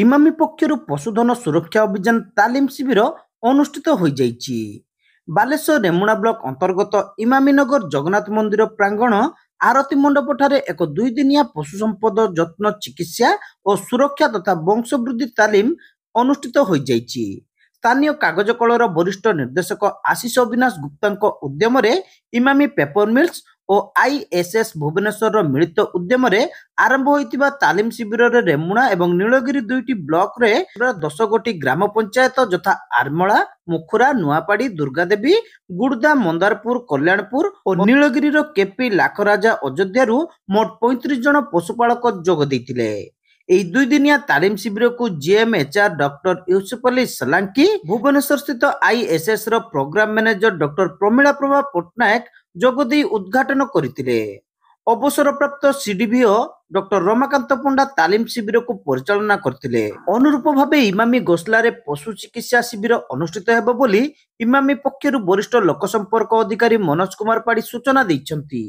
ଇମାମି ପକ୍ଷରୁ ପଶୁଧନ ସୁରକ୍ଷା ଅଭିଯାନ ତାଲିମ ଶିବିର ଅନୁଷ୍ଠିତ ହୋଇଯାଇଛି। ବାଲେଶ୍ୱର ରେମୁଣା ବ୍ଲକ ଅନ୍ତର୍ଗତ ଇମାମୀନଗର ଜଗନ୍ନାଥ ମନ୍ଦିର ପ୍ରାଙ୍ଗଣ ଆରତୀ ମଣ୍ଡପଠାରେ ଏକ 2 ଦିନିଆ ପଶୁ ସମ୍ପଦ ଯତ୍ନ ଚିକିତ୍ସା ଓ ସୁରକ୍ଷା ତଥା ବଂଶବୃଦ୍ଧି ତାଲିମ ଅନୁଷ୍ଠିତ ହୋଇଯାଇଛି। ସ୍ଥାନୀୟ କାଗଜ କଳର ବରିଷ୍ଠ ନିର୍ଦ୍ଦେଶକ ଆଶିଷ ଅବିନାଶ ଗୁପ୍ତାଙ୍କ ଉଦ୍ୟମରେ ଇମାମି ପେପର ମିଲ୍ସ ଓ ଆଇଏସ୍ଏସ୍ ଭୁବନେଶ୍ୱରର ମିଳିତ ଉଦ୍ୟମରେ ଆରମ୍ଭ ହୋଇଥିବା ତାଲିମ ଶିବିରରେ ରେମୁଣା ଏବଂ ନୀଳଗିରି ଦୁଇଟି ବ୍ଲକରେ 10 ଗୋଟି ଗ୍ରାମ ପଞ୍ଚାୟତ ଯଥା ଆରମଳା, ମୁଖୁରା, ନୂଆପାଡ଼ି, ଦୁର୍ଗାଦେବୀ, ଗୁଡଦା, ମନ୍ଦାରପୁର, କଲ୍ୟାଣପୁର ଓ ନୀଳଗିରିର କେପି, ଲାଖରାଜା, ଅଯୋଧ୍ୟାରୁ ମୋଟ 35 ଜଣ ପଶୁପାଳକ ଯୋଗ ଦେଇଥିଲେ। ଏହି 2 ଦିନିଆ ତାଲିମ ଶିବିରକୁ ଜିଏମଏଚଆର ଡକ୍ଟର ୟୁସୁଫ ଅଲି ସଲାଙ୍କି, ଭୁବନେଶ୍ୱର ସ୍ଥିତ ଆଇଏସ୍ଏସ୍ ର ପ୍ରୋଗ୍ରାମ ମ୍ୟାନେଜର ଡକ୍ଟର ପ୍ରମିଳା ପ୍ରଭା ପଟ୍ଟନାୟକ ଯୋଗଦେଇ ଉଦ୍ଘାଟନ କରିଥିଲେ। ଅବସରପ୍ରାପ୍ତ ସିଡିଭିଓ ଡକ୍ଟର ରମାକାନ୍ତ ପଣ୍ଡା ତାଲିମ ଶିବିରକୁ ପରିଚାଳନା କରିଥିଲେ। ଅନୁରୂପ ଭାବେ ଇମାମି ଗୋସଲାରେ ପଶୁ ଚିକିତ୍ସା ଶିବିର ଅନୁଷ୍ଠିତ ହେବ ବୋଲି ଇମାମି ପକ୍ଷରୁ ବରିଷ୍ଠ ଲୋକସମ୍ପର୍କ ଅଧିକାରୀ ମନୋଜ କୁମାର ପାଢୀ ସୂଚନା ଦେଇଛନ୍ତି।